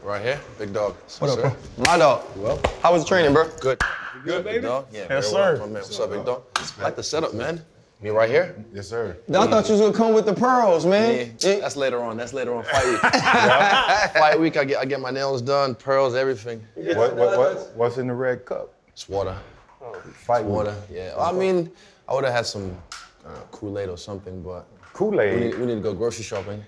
Right here, big dog. What up, bro? My dog. Well, how was the training, bro? Good. You good, baby? Big dog? Yeah, yes, sir. Well. What's up, big dog? I like the setup, man. Me right here? Yes, sir. I thought you was gonna come with the pearls, man. Yeah, that's later on. That's later on. Fight week. Fight week, I get my nails done, pearls, everything. What's in the red cup? It's water. Fight Water. Yeah. I mean, I would have had some Kool-Aid or something, but Kool-Aid. we need to go grocery shopping.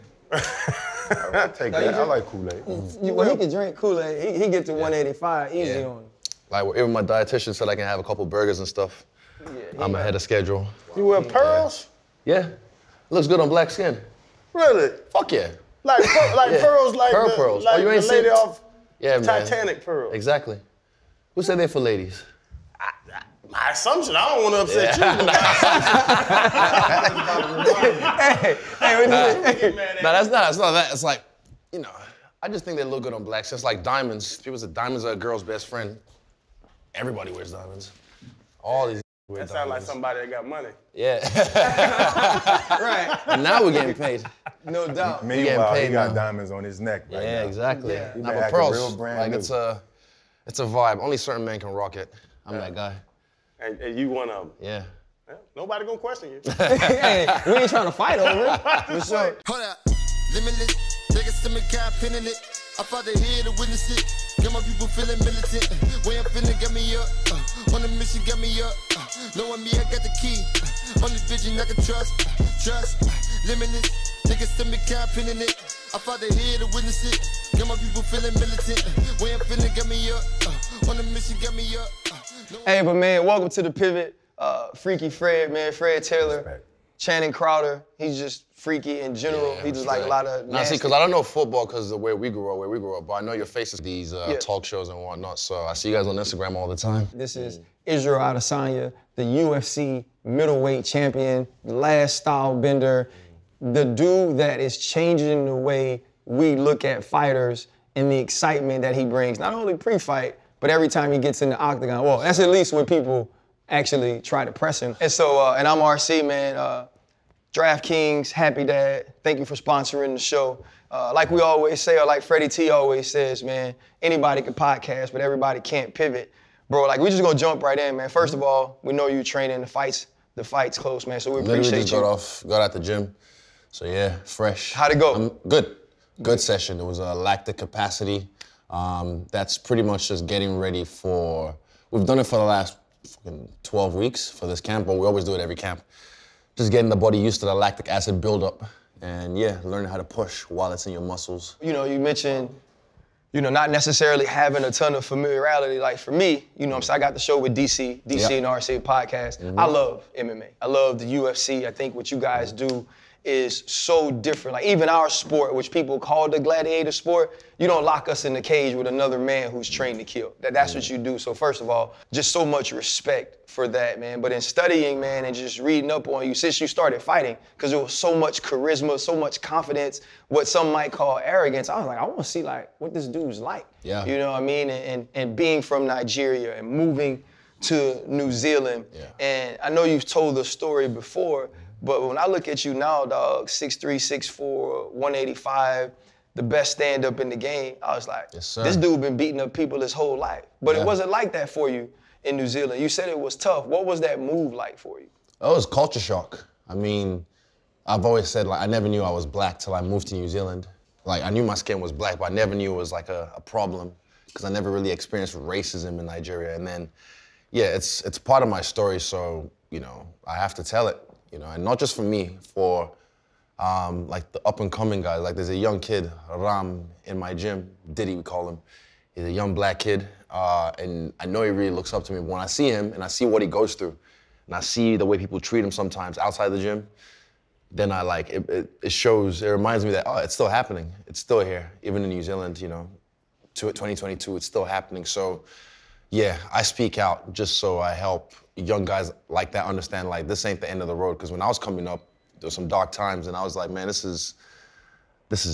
I'll take that. I like Kool-Aid. Well, he can drink Kool-Aid. He get to 185 easy on him. Like even my dietitian said I can have a couple burgers and stuff. Yeah, I'm ahead of schedule. You wear pearls? Yeah. Looks good on black skin. Really? Fuck yeah. Like pearls, like pearls. Like you ain't the lady seen? off Yeah, man. Titanic pearls. Exactly. Who said they're for ladies? My assumption. I don't want to upset you. No, that's not that. It's like, you know, I just think they look good on black skin. It's like diamonds. People say diamonds are a girl's best friend. Everybody wears diamonds. All these wear That diamonds. sounds like somebody that got money. Yeah. Right. And now we're getting paid. No doubt. Meanwhile, paid he got now. diamonds on his neck right now. Yeah, exactly. Yeah. He Nah, been but acting pearls, real brand like new. it's a vibe. Only certain men can rock it. I'm that guy. And you one of them. Yeah. Nobody gonna question you. Hey, we ain't trying to fight over it. For sure. Hold up, limitless. Take a stomach, got pinning it. I fought the head to witness it. Get my people feeling militant. Way I'm finna get me up. On the mission, get me up. Knowing me, I got the key. On the vision, I can trust. Limitless. Take a stomach, got pinning it. I fought the head to witness it. Get my people feeling militant. Way I'm finna get me up. On the mission, get me up. Hey, but man, welcome to the Pivot. Freaky Fred, man, Fred Taylor, Respect. Channing Crowder. He's just freaky in general. Yeah, he just like a lot of Nah, see, nasty. because I don't know football because of where we grew up, but I know your faces these Yeah. talk shows and whatnot, so I see you guys on Instagram all the time. This is Israel Adesanya, the UFC middleweight champion, the last style bender, the dude that is changing the way we look at fighters and the excitement that he brings, not only pre-fight, but every time he gets in the octagon. Well, that's at least when people actually try to press him. And so, and I'm RC, man. DraftKings, Happy Dad, thank you for sponsoring the show. Like we always say, or like Freddie T always says, man, anybody can podcast, but everybody can't pivot. Bro, like we just gonna jump right in, man. First of all, we know you training, the fight's close, man, so we Literally appreciate just you. got out the gym, so yeah, fresh. How'd it go? Good session. It was a lactic capacity. That's pretty much just getting ready for, we've done it for the last 12 weeks for this camp, but we always do it every camp. Just getting the body used to the lactic acid buildup and yeah, learning how to push while it's in your muscles. You know, you mentioned, you know, not necessarily having a ton of familiarity. Like for me, you know what I'm saying, I got the show with DC&RC Podcast. I love MMA. I love the UFC. I think what you guys do is so different. Like even our sport, which people call the gladiator sport, you don't lock us in the cage with another man who's trained to kill. That's what you do. So first of all, just so much respect for that, man. But in studying, man, and just reading up on you since you started fighting, because there was so much charisma, so much confidence, what some might call arrogance, I was like, I want to see like what this dude's like. Yeah. You know what I mean? And being from Nigeria and moving to New Zealand. Yeah. And I know you've told the story before, but when I look at you now, dog, 6'3", 6'4", 185, the best stand-up in the game, I was like, Yes, sir. this dude been beating up people his whole life. But Yeah. it wasn't like that for you in New Zealand. You said it was tough. What was that move like for you? It was culture shock. I mean, I've always said, like, I never knew I was black till I moved to New Zealand. Like, I knew my skin was black, but I never knew it was like a problem because I never really experienced racism in Nigeria. And then, yeah, it's part of my story, so, you know, I have to tell it, you know, and not just for me, for like the up-and-coming guys. Like, there's a young kid, Ram, in my gym, Diddy, we call him. He's a young black kid, and I know he really looks up to me. When I see him and I see what he goes through, and I see the way people treat him sometimes outside the gym, then I like, it shows, it reminds me that, oh, it's still happening. It's still here, even in New Zealand, you know, 2022, it's still happening. So, yeah, I speak out just so I help young guys like that understand, like, this ain't the end of the road. Because when I was coming up, there was some dark times, and I was like, man, this is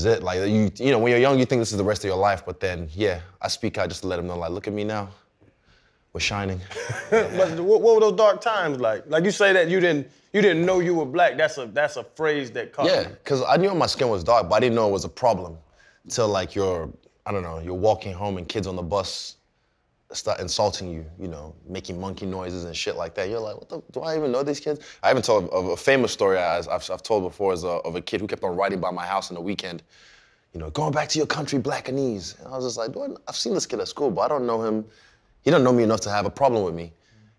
it. Like, you know, when you're young, you think this is the rest of your life, but then, yeah, I speak out just to let them know, like, look at me now. We're shining. But what were those dark times like? Like you say that you didn't know you were black. That's a phrase that caught Yeah, me. because I knew my skin was dark, but I didn't know it was a problem until like you're I don't know, you're walking home and kids on the bus start insulting you, you know, making monkey noises and shit like that. You're like, do I even know these kids? I even told of a famous story I've told before is of a kid who kept on riding by my house on the weekend, you know, going back to your country, Blackanese. And I was just like, I've seen this kid at school, but I don't know him. He don't know me enough to have a problem with me.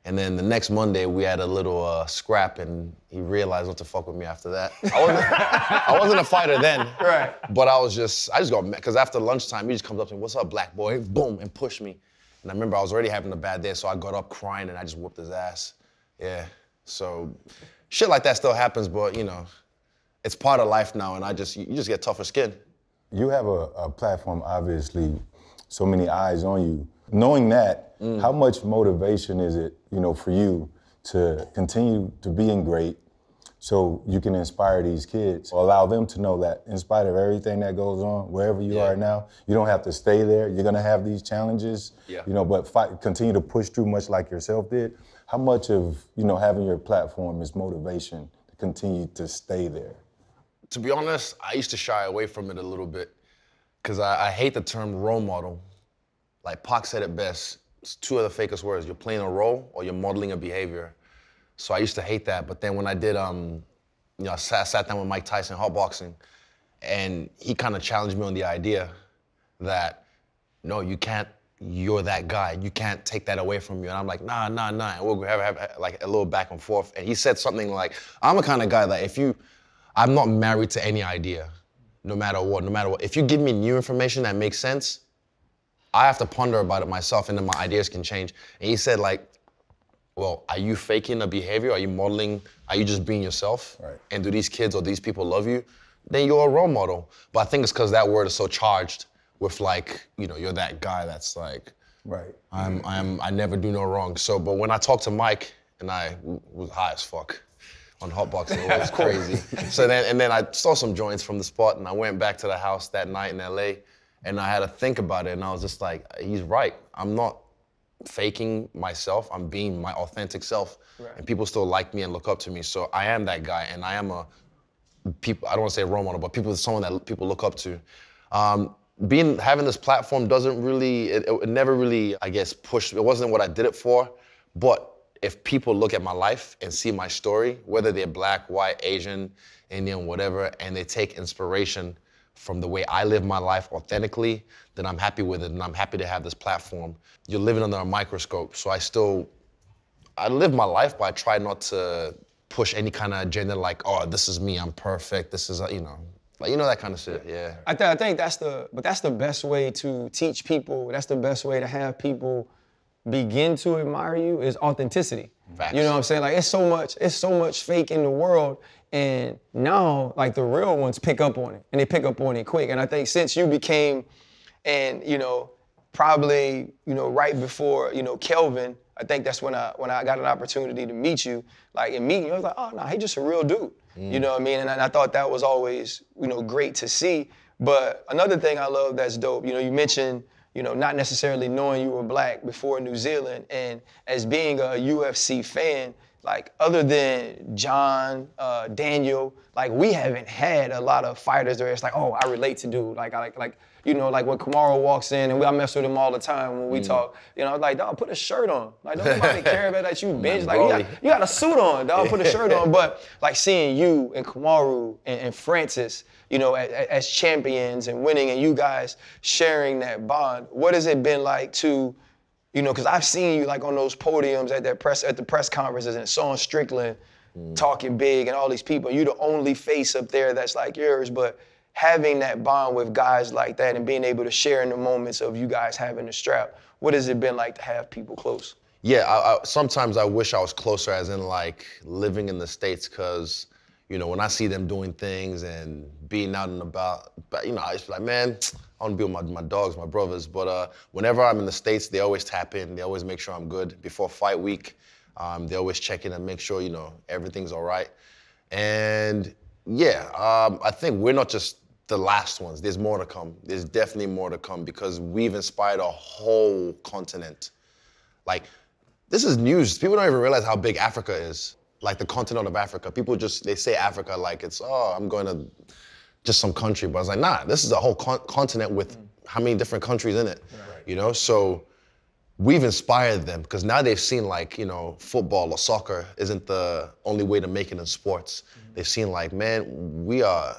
And then the next Monday, we had a little scrap, and he realized not to fuck with me after that. I wasn't a fighter then. Right. But I just got mad, because after lunchtime, he just comes up to me, what's up, black boy? Boom, and pushed me. And I remember I was already having a bad day, so I got up crying, and I just whooped his ass. Yeah, so shit like that still happens, but, you know, it's part of life now, and you just get tougher skin. You have a platform, obviously, so many eyes on you. Knowing that, how much motivation is it, you know, for you to continue to being great so you can inspire these kids, allow them to know that in spite of everything that goes on, wherever you are now, you don't have to stay there. You're gonna have these challenges, you know, but continue to push through much like yourself did. How much of, you know, having your platform is motivation to continue to stay there? To be honest, I used to shy away from it a little bit because I hate the term role model. Like Pac said it best, it's two of the fakest words. You're playing a role or you're modeling a behavior. So I used to hate that. But then when I did, you know, I sat down with Mike Tyson, hotboxing, and he kind of challenged me on the idea that, no, you can't, you're that guy. You can't take that away from you. And I'm like, nah. And we'll have like a little back and forth. And he said something like, I'm the kind of guy that I'm not married to any idea, no matter what. If you give me new information that makes sense, I have to ponder about it myself, and then my ideas can change. And he said, like, well, are you faking a behavior? Are you modeling? Are you just being yourself? Right. And do these kids or these people love you? Then you're a role model. But I think it's because that word is so charged with, like, you know, you're that guy that's like, right. I never do no wrong. So, but when I talked to Mike, and I was high as fuck on hotboxing, it was crazy. So then I saw some joints from the spot, and I went back to the house that night in LA. And I had to think about it, and I was just like, he's right. I'm not faking myself. I'm being my authentic self. Right. And people still like me and look up to me. So I am that guy, and I am I don't want to say role model, but someone that people look up to. Having this platform doesn't really, it never really, I guess, pushed. It wasn't what I did it for. But if people look at my life and see my story, whether they're black, white, Asian, Indian, whatever, and they take inspiration from the way I live my life authentically, then I'm happy with it, and I'm happy to have this platform. You're living under a microscope, so I live my life, but I try not to push any kind of agenda like, oh, this is me, I'm perfect, this is, you know, like, you know, that kind of shit, yeah. I think that's the best way to teach people, that's the best way to have people begin to admire you is authenticity. Facts. You know what I'm saying? Like, it's so much fake in the world, and now, like, the real ones pick up on it, and they pick up on it quick. And I think since you became, and, you know, probably, you know, right before, you know, Kelvin, I think that's when I got an opportunity to meet you, like, and meeting you, I was like, oh, no, he's just a real dude. You know what I mean? And I thought that was always, you know, great to see. But another thing I love that's dope, you know, you mentioned, you know, not necessarily knowing you were black before New Zealand, and as being a UFC fan, like, other than John, Daniel, like, we haven't had a lot of fighters where it's like, oh, I relate to dude. Like, you know, like when Kamaru walks in, and I mess with him all the time when we talk, you know, like, dog, put a shirt on. Like, don't nobody care about that you binge. Like, you got a suit on, dog, put a shirt on. But, like, seeing you and Kamaru and Francis, you know, as champions and winning, and you guys sharing that bond, what has it been like to, you know, because I've seen you, like, on those podiums at the press conferences, and Sean Strickland talking big and all these people. You're the only face up there that's like yours, but having that bond with guys like that and being able to share in the moments of you guys having the strap, what has it been like to have people close? Yeah, sometimes I wish I was closer, as in, like, living in the States, because, you know, when I see them doing things and being out and about, but, you know, I just be like, man, I want to be with my dogs, my brothers. But whenever I'm in the States, they always tap in. They always make sure I'm good. Before fight week, they always check in and make sure, you know, everything's all right. And yeah, I think we're not just the last ones. There's more to come. There's definitely more to come, because we've inspired a whole continent. Like, this is news. People don't even realize how big Africa is. Like, the continent of Africa. People they say Africa like it's, oh, I'm going to just some country. But I was like, nah, this is a whole continent with how many different countries in it, you know? So we've inspired them because now they've seen like, you know, football or soccer isn't the only way to make it in sports. They've seen like, man, we are,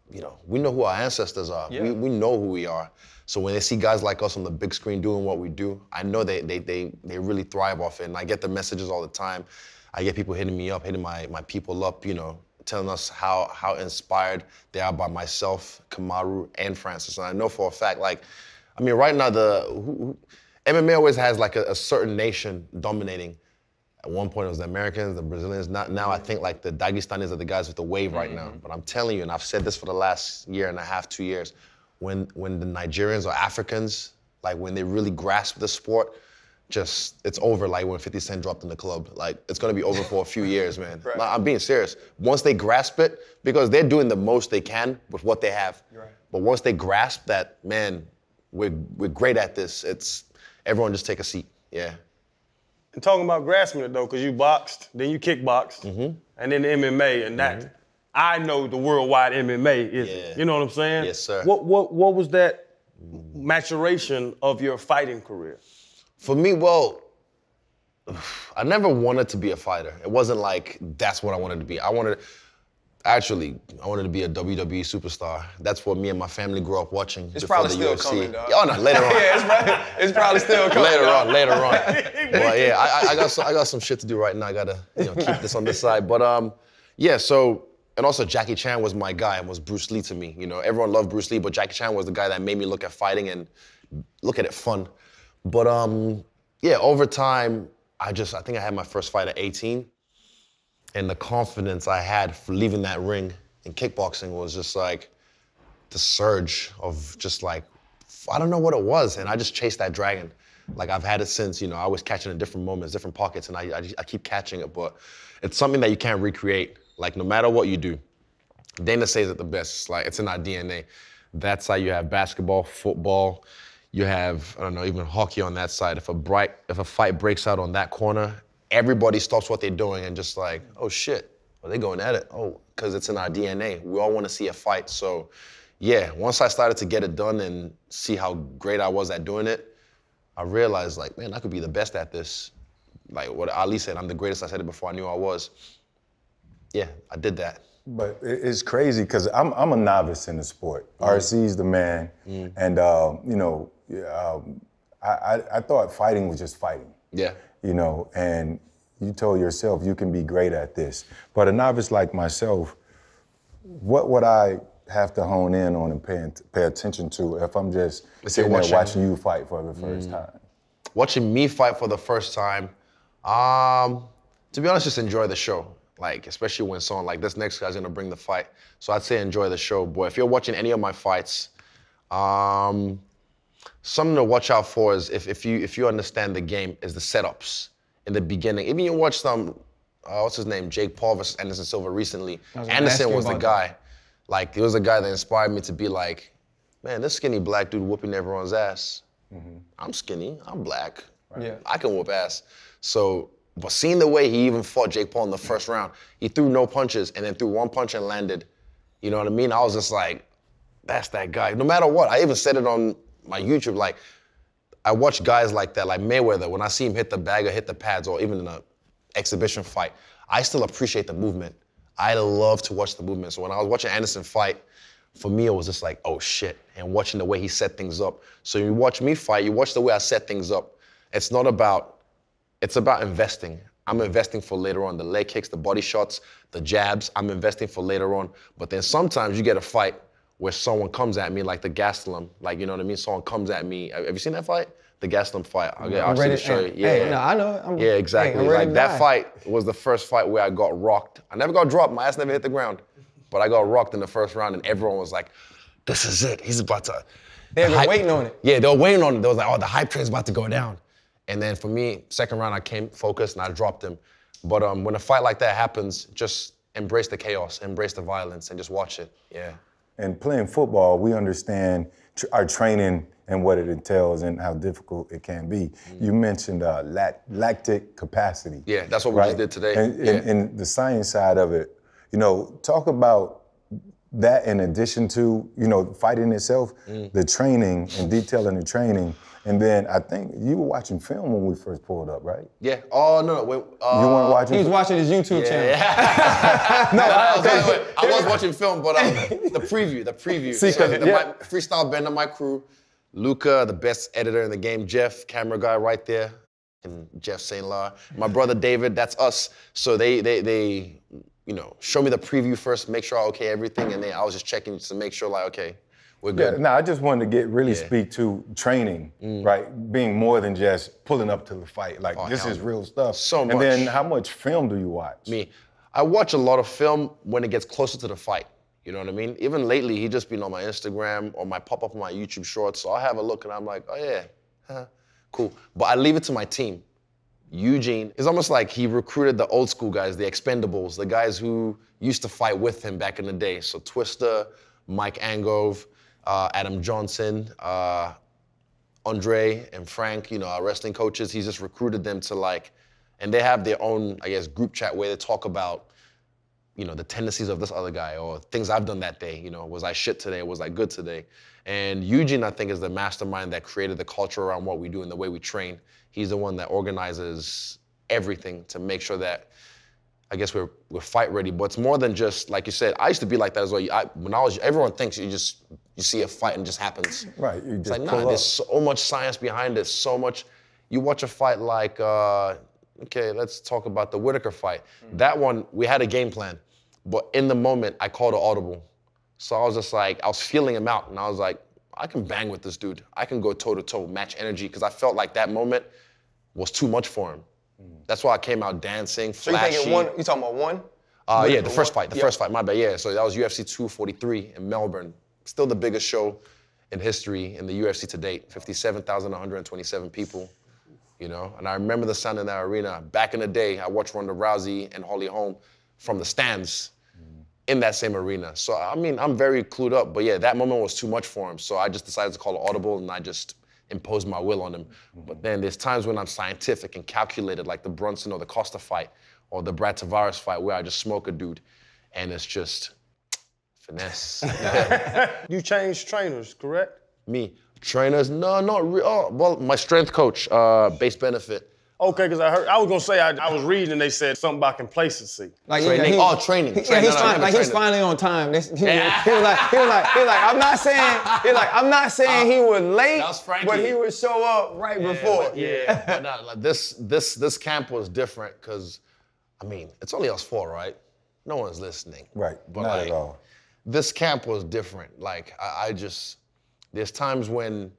you know, we know who our ancestors are. Yeah. We know who we are. So when they see guys like us on the big screen doing what we do, I know they really thrive off it. And I get the messages all the time. I get people hitting me up, hitting my people up, you know, telling us how inspired they are by myself, Kamaru, and Francis. And I know for a fact, like, I mean, right now, MMA always has like a certain nation dominating. At one point it was the Americans, the Brazilians. Now I think like the Dagestanis are the guys with the wave right now. But I'm telling you, and I've said this for the last year and a half, 2 years, when the Nigerians or Africans, like when they really grasp the sport, it's over like when 50 Cent dropped in the club. Like it's gonna be over for a few years, man. Right. I'm being serious. Once they grasp it, because they're doing the most they can with what they have. Right. But once they grasp that, man, we're great at this, everyone just take a seat, yeah. And talking about grasping it though, because you boxed, then you kickboxed, and then the MMA, and that, I know the worldwide MMA is, you know what I'm saying? Yes, sir. What was that maturation of your fighting career? For me, well, I never wanted to be a fighter. It wasn't like that's what I wanted to be. I wanted to be a WWE superstar. That's what me and my family grew up watching. It's before probably the still UFC. coming, dog. Oh no, later on. Yeah, it's probably still coming. Later on. But yeah, I got some shit to do right now. I gotta keep this on the side. But yeah. So and also Jackie Chan was my guy and was Bruce Lee to me. You know, everyone loved Bruce Lee, but Jackie Chan was the guy that made me look at fighting and look at it fun. But yeah, over time, I think I had my first fight at 18. And the confidence I had for leaving that ring in kickboxing was just like the surge of just like, I don't know what it was. And I just chased that dragon. Like I've had it since, you know, I was catching in different moments, different pockets, and I keep catching it. But it's something that you can't recreate. Like no matter what you do. Dana says it the best. It's like, it's in our DNA. That's how you have basketball, football. You have, I don't know, even hockey on that side. If a fight breaks out on that corner, everybody stops what they're doing and just like, oh shit, are they going at it? Oh, because it's in our DNA. We all want to see a fight. So yeah, once I started to get it done and see how great I was at doing it, I realized like, man, I could be the best at this. Like what Ali said, I'm the greatest. I said it before I knew I was. Yeah, I did that. But it's crazy because I'm a novice in the sport. RC's the man, and you know, I thought fighting was just fighting. Yeah. You know, and you told yourself you can be great at this. But a novice like myself, what would I have to hone in on and pay attention to if I'm just sitting there watching you fight for the first time? Watching me fight for the first time, to be honest, just enjoy the show. Like, especially when someone like this next guy's gonna bring the fight. So I'd say enjoy the show. Boy, if you're watching any of my fights, something to watch out for is if you understand the game, is the setups in the beginning. Even you watch some, what's his name, Jake Paul versus Anderson Silva recently. Anderson was the guy. Like, it was a guy that inspired me to be like, man, this skinny black dude whooping everyone's ass. I'm skinny, I'm black. Right? Yeah. I can whoop ass. So, but seeing the way he even fought Jake Paul in the first round, he threw no punches and then threw one punch and landed. You know what I mean? I was just like, that's that guy. No matter what, I even said it on my YouTube, like, I watch guys like that, like Mayweather, when I see him hit the bag or hit the pads or even in an exhibition fight, I still appreciate the movement. I love to watch the movement. So when I was watching Anderson fight, for me, it was just like, oh shit, and watching the way he set things up. So you watch me fight, you watch the way I set things up. It's about investing. I'm investing for later on. The leg kicks, the body shots, the jabs, I'm investing for later on. But then sometimes you get a fight where someone comes at me, like the Gastelum, like, you know what I mean? Someone comes at me. Have you seen that fight? The Gastelum fight. I'll actually show you. Yeah. Hey, no, I know. Yeah, exactly. Hey, like that fight was the first fight where I got rocked. I never got dropped. My ass never hit the ground. But I got rocked in the first round and everyone was like, this is it. He's about to. They were waiting on it. Yeah, they were waiting on it. They was like, oh, the hype train's about to go down. And then for me, second round, I came focused and I dropped him. But when a fight like that happens, just embrace the chaos, embrace the violence, and just watch it, yeah. And playing football, we understand our training and what it entails and how difficult it can be. You mentioned lactic capacity. Yeah, that's what we just did today. And the science side of it, you know, talk about that in addition to, fighting itself, the training and detailing the training. And then I think you were watching film when we first pulled up, right? Yeah. Oh, no. You weren't watching? He was watching his YouTube channel. Yeah. I was watching film, but the preview. See, My freestyle band of my crew, Luca, the best editor in the game, Jeff, camera guy right there, and Jeff St. Lar. My brother David, that's us. So they show me the preview first, make sure I okay everything, and then I was just checking to make sure, like, okay, we're good. Yeah, no, I just wanted to speak to training, right? Being more than just pulling up to the fight. Like, this is real stuff. So much. And then how much film do you watch? I watch a lot of film when it gets closer to the fight. You know what I mean? Even lately, he just been on my Instagram or my pop-up on my YouTube shorts. So I have a look and I'm like, oh yeah, cool. But I leave it to my team. Eugene, it's almost like he recruited the old school guys, the expendables, the guys who used to fight with him back in the day. So Twister, Mike Angove, Adam Johnson, Andre and Frank, our wrestling coaches. He's just recruited them to and they have their own, I guess, group chat where they talk about, the tendencies of this other guy or things I've done that day. Was I shit today? Was I good today? And Eugene, I think, is the mastermind that created the culture around what we do and the way we train. He's the one that organizes everything to make sure that, I guess, we're fight ready. But it's more than just, like you said, I used to be like that as well. Everyone thinks you see a fight and it just happens. Right, you just it's like, nah, there's so much science behind it, so much. You watch a fight like, okay, let's talk about the Whitaker fight. That one, we had a game plan. But in the moment, I called an audible. So I was just like, I was feeling him out. And I was like, I can bang with this dude. I can go toe-to-toe, match energy. Because I felt like that moment was too much for him. That's why I came out dancing, flashy. So you talking about one? Yeah, the first fight, my bad, yeah. So that was UFC 243 in Melbourne. Still the biggest show in history in the UFC to date. 57,127 people, And I remember the sound in that arena. Back in the day, I watched Ronda Rousey and Holly Holm from the stands in that same arena. So, I'm very clued up. But yeah, that moment was too much for him. So I just decided to call an audible and I just imposed my will on him. But then there's times when I'm scientific and calculated, like the Brunson or the Costa fight or the Brad Tavares fight where I just smoke a dude and it's just finesse. You changed trainers, correct? Me. Trainers? No, not really. Oh, well, my strength coach, Base Benefit. Okay, because I was gonna say I was reading and they said something about complacency. Training. Training. Yeah, he's finally on time. He was like, I'm not saying he was late, but he would show up right before. But no, this camp was different because, it's only us four, right? No one's listening. Right, but not at all. This camp was different. There's times when,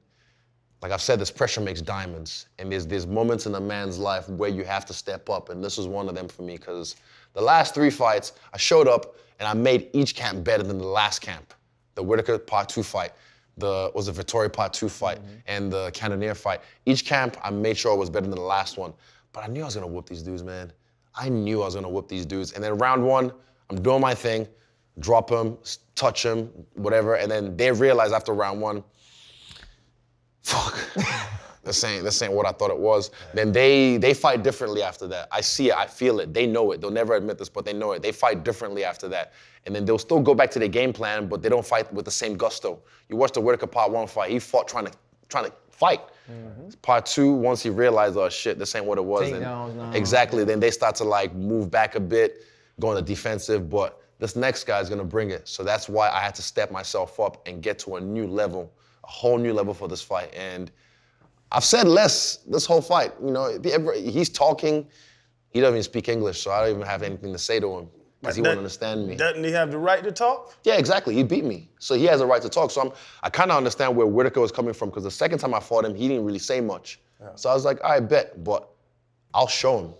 like I've said, this pressure makes diamonds. And there's moments in a man's life where you have to step up. And this was one of them for me because the last 3 fights, I showed up and I made each camp better than the last camp. The Whitaker Part 2 fight, the Vittori Part 2 fight, and the Cannonier fight. Each camp, I made sure it was better than the last one. But I knew I was gonna whoop these dudes, man. I knew I was gonna whoop these dudes. And then round 1, I'm doing my thing, drop them, touch them, whatever. And then they realize after round 1, fuck, this ain't what I thought it was. Then they fight differently after that. I see it, I feel it, they know it. They'll never admit this, but they know it. They fight differently after that. And then they'll still go back to their game plan, but they don't fight with the same gusto. You watch the Whitaker Part 1 fight, he fought trying to fight. Part 2, once he realized, oh shit, this ain't what it was. Exactly, then they start to move back a bit, go on the defensive, but this next guy's gonna bring it. So that's why I had to step myself up and get to a new level, a whole new level for this fight. And I've said less this whole fight. He's talking, he doesn't even speak English, so I don't even have anything to say to him because he won't understand me. Doesn't he have the right to talk? Yeah, exactly, he beat me. So he has a right to talk. So I kind of understand where Whitaker was coming from because the second time I fought him, he didn't really say much. Yeah. So I was like, all right, bet, but I'll show him.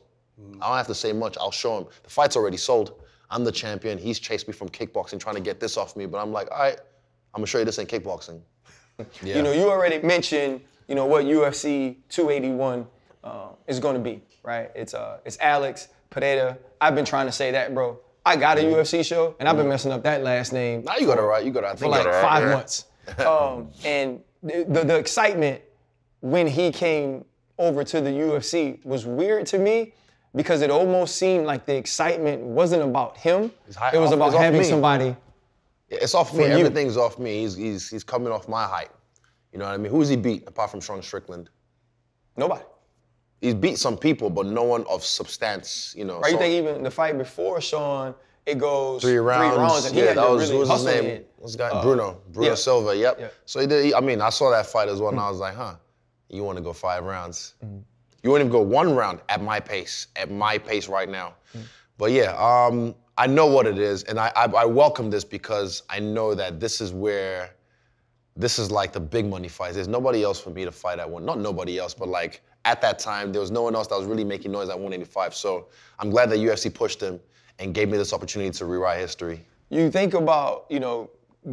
I don't have to say much, I'll show him. The fight's already sold. I'm the champion, he's chased me from kickboxing, trying to get this off me, but I'm like, all right, I'm gonna show you this ain't kickboxing. Yeah. You already mentioned, what UFC 281 is going to be, right? It's Alex Pereira. I've been trying to say that, bro. I got a UFC show, and I've been messing up that last name. Now you got it right. You got it. I think for 5 months. And the excitement when he came over to the UFC was weird to me because it almost seemed like the excitement wasn't about him. It was about having somebody It's off me. Everything's off me. He's coming off my height. You know what I mean? Who's he beat apart from Sean Strickland? Nobody. He's beat some people, but no one of substance, you know. Right, you think even the fight before Sean, it goes 3 rounds. And he had that to was, really what was his hustle name? in. What's the guy? Bruno Silva, yep. Yeah. So he did, I saw that fight as well, and I was like, you want to go 5 rounds. You won't even go 1 round at my pace right now. But yeah, I know what it is, and I welcome this because I know that this is like the big money fights. There's nobody else for me to fight at one. Not nobody else, but like at that time, there was no one else that was really making noise at 185. So I'm glad that UFC pushed him and gave me this opportunity to rewrite history. You think about,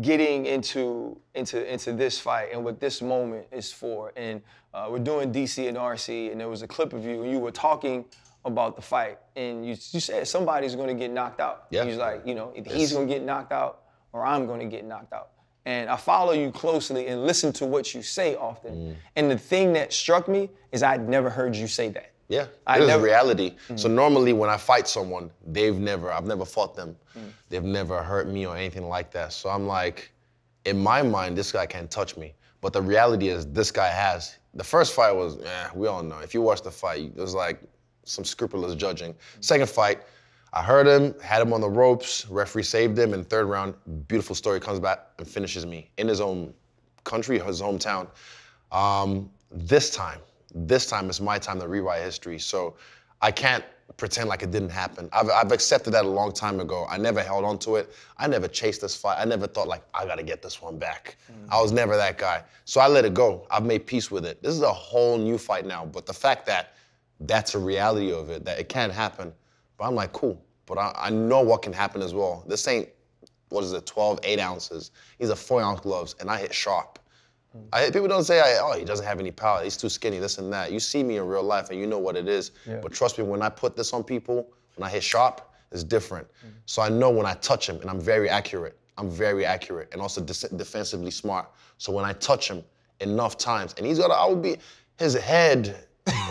getting into this fight and what this moment is for. And we're doing DC&RC, and there was a clip of you, and you were talking about the fight, and you said somebody's going to get knocked out. Yeah. He's like, either he's going to get knocked out or I'm going to get knocked out. And I follow you closely and listen to what you say often. And the thing that struck me is I'd never heard you say that. Yeah, it is reality. So normally when I fight someone, I've never fought them. They've never hurt me or anything like that. So I'm like, in my mind, this guy can't touch me. But the reality is this guy has. The first fight was, we all know. If you watch the fight, it was like some scrupulous judging. Second fight, I heard him, had him on the ropes, referee saved him, and 3rd round, beautiful story, comes back and finishes me in his own country, his hometown. This time it's my time to rewrite history. So I can't pretend like it didn't happen. I've accepted that a long time ago. I never held on to it. I never chased this fight. I never thought like, I gotta get this one back. I was never that guy. So I let it go. I've made peace with it. This is a whole new fight now. But the fact that that's a reality of it, that it can't happen, but I'm like, cool. But I know what can happen as well. This ain't, 12, 8 ounces. These are 4-ounce gloves, and I hit sharp. People don't say, he doesn't have any power, he's too skinny, this and that. You see me in real life, and you know what it is. Yeah. But trust me, when I put this on people, when I hit sharp, it's different. So I know when I touch him, and I'm very accurate, and also defensively smart. So when I touch him enough times, and his head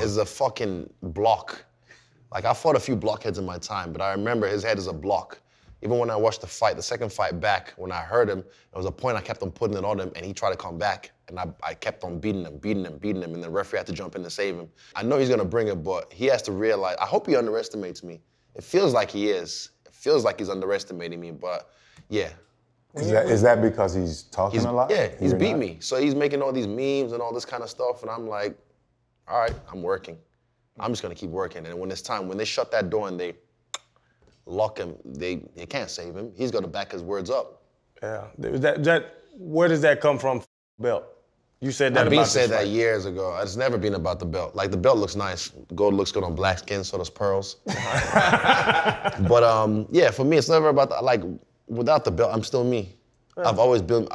is a fucking block. Like, I fought a few blockheads in my time, but I remember his head is a block. Even when I watched the fight, the second fight back, when I heard him, there was a point I kept on putting it on him, and he tried to come back, and I kept on beating him, and the referee had to jump in to save him. I know he's gonna bring it, but he has to realize, I hope he underestimates me. It feels like he is. It feels like he's underestimating me, but yeah. Is that because he's talking a lot? Yeah, he's beat me. So he's making all these memes and all this kind of stuff, and I'm like, all right, I'm working. I'm just gonna keep working. And when it's time, when they shut that door and they lock him, they can't save him. He's gonna back his words up. Yeah, where does that come from, belt? You said that about said that years ago. It's never been about the belt. Like, the belt looks nice. Gold looks good on black skin, so does pearls. But yeah, for me, it's never about without the belt, I'm still me. Yeah. I've always been.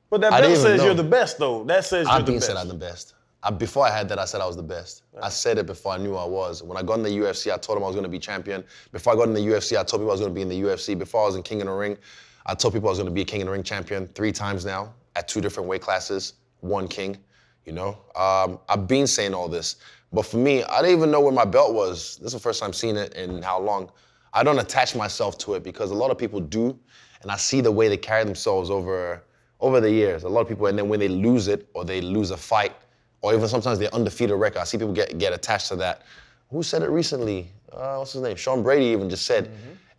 But that belt says you're the best, though. That says you're the best. Said I'm the best. Before I had that, I said I was the best. Yeah. I said it before I knew I was. When I got in the UFC, I told them I was going to be champion. Before I got in the UFC, I told people I was going to be in the UFC. Before I was in King of the Ring, I told people I was going to be a King of the Ring champion 3 times now at 2 different weight classes, 1 king, I've been saying all this. But for me, I didn't even know where my belt was. This is the first time seeing it in how long. I don't attach myself to it because a lot of people do, and I see the way they carry themselves over the years. A lot of people, and then when they lose it or they lose a fight, or even sometimes they're undefeated record. I see people get attached to that. Who said it recently? What's his name? Sean Brady even just said